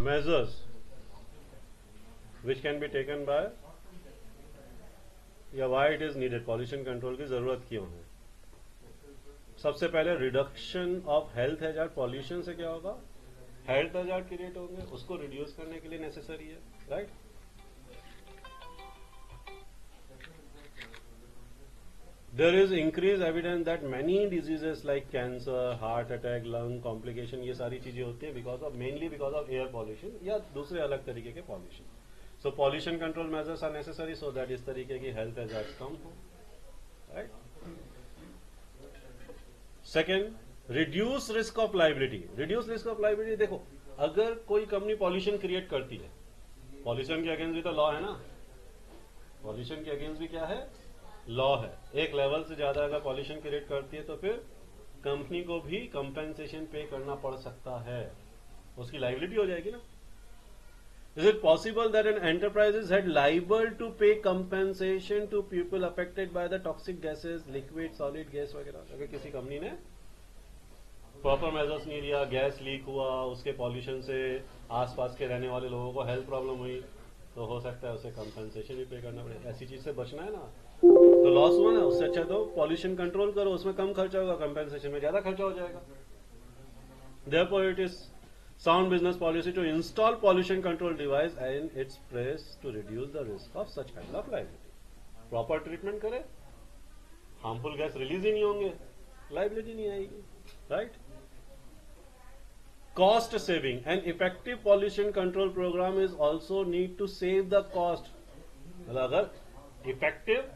measures which can be taken by या why it is needed, pollution control की जरूरत क्यों है। सबसे पहले reduction of health hazard, pollution से क्या होगा, हेल्थ हैजार्ड क्रिएट होंगे, उसको रिड्यूस करने के लिए नेसेसरी है, right. There is increased evidence that many diseases like cancer, heart attack, lung complication, ये सारी चीजें होती है mainly because of air pollution या दूसरे अलग तरीके के pollution. So pollution control measures are necessary so that इस तरीके की health hazards कम हो, right? Second, reduce risk of liability. Reduce risk of liability, देखो अगर कोई कंपनी पॉल्यूशन क्रिएट करती है, पॉल्यूशन के अगेंस्ट भी तो लॉ है ना, पॉल्यूशन के अगेंस्ट भी क्या है, लॉ है। एक लेवल से ज्यादा अगर पॉल्यूशन क्रिएट करती है तो फिर कंपनी को भी कंपेंसेशन पे करना पड़ सकता है, उसकी लाइबिलिटी हो जाएगी ना। Is it possible that an enterprises had liable to pay compensation to people affected by the toxic gases, liquid solid gas वगैरह। अगर किसी कंपनी ने प्रॉपर मेजर्स नहीं लिया, गैस लीक हुआ, उसके पॉल्यूशन से आसपास के रहने वाले लोगों को हेल्थ प्रॉब्लम हुई, तो हो सकता है उसे कंपेंसेशन भी पे करना पड़े। ऐसी चीज से बचना है ना, तो लॉस हुआ ना, उससे अच्छा तो पॉल्यूशन कंट्रोल करो, उसमें कम खर्चा होगा, कंपेंसेशन में ज्यादा खर्चा हो जाएगा। Therefore it is sound business policy to install pollution control device and its place to reduce the risk of such kind of liability. Proper treatment करे, हार्मफुल गैस रिलीज ही नहीं होंगे, लाइबिलिटी नहीं आएगी, right. Cost saving. An effective pollution control program is also need to save the cost. अगर effective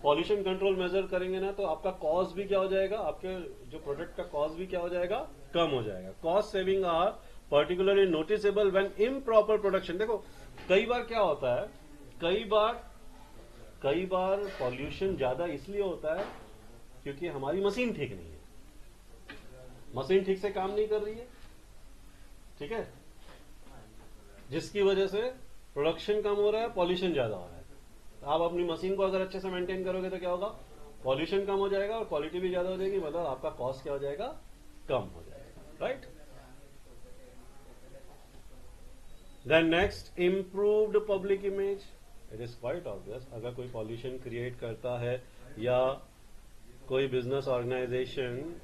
pollution control measure करेंगे ना तो आपका कॉस्ट भी क्या हो जाएगा, आपके जो प्रोडक्ट का कॉस्ट भी क्या हो जाएगा, कम हो जाएगा। Cost saving are particularly noticeable when improper production. देखो कई बार क्या होता है, कई बार पॉल्यूशन ज्यादा इसलिए होता है क्योंकि हमारी मशीन ठीक नहीं है, मशीन ठीक से काम नहीं कर रही है, ठीक है, जिसकी वजह से प्रोडक्शन कम हो रहा है, पॉल्यूशन ज्यादा हो रहा है। आप अपनी मशीन को अगर अच्छे से मेंटेन करोगे तो क्या होगा, पॉल्यूशन कम हो जाएगा और क्वालिटी भी ज्यादा हो जाएगी, मतलब आपका कॉस्ट क्या हो जाएगा, कम हो जाएगा, right. Then next, improved public image. It is quite obvious, अगर कोई पॉल्यूशन क्रिएट करता है या कोई बिजनेस ऑर्गेनाइजेशन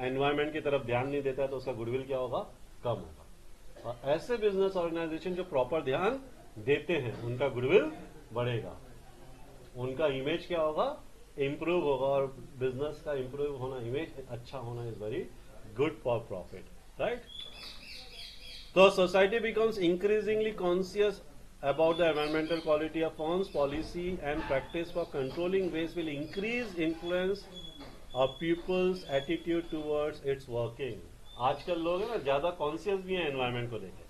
एनवायरमेंट की तरफ ध्यान नहीं देता है तो उसका गुडविल क्या होगा, कम होगा। और ऐसे बिजनेस ऑर्गेनाइजेशन जो प्रॉपर ध्यान देते हैं उनका गुडविल बढ़ेगा, उनका इमेज क्या होगा, इंप्रूव होगा, और बिजनेस का इंप्रूव होना, इमेज अच्छा होना is very good for profit, right. तो society becomes increasingly conscious about the environmental quality of firms, policy and practice for controlling waste will increase influence of people's attitude towards its working. आजकल लोग है ना ज्यादा conscious भी हैं environment को लेकर,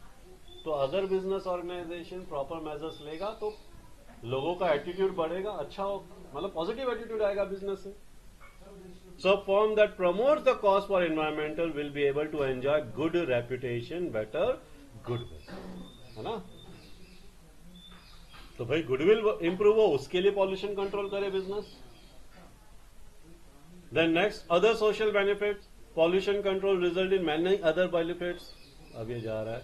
तो अगर बिजनेस ऑर्गेनाइजेशन प्रॉपर मेजर्स लेगा तो लोगों का एटीट्यूड बढ़ेगा, अच्छा हो, मतलब पॉजिटिव एटीट्यूड आएगा बिजनेस से। So firm that promotes the cause for environmental will be able to enjoy good reputation, better goodwill, है ना। तो भाई गुडविल इंप्रूव हो उसके लिए पॉल्यूशन कंट्रोल करे business. Then next, other social benefits. Pollution control result in many other benefits. अब ये जा रहा है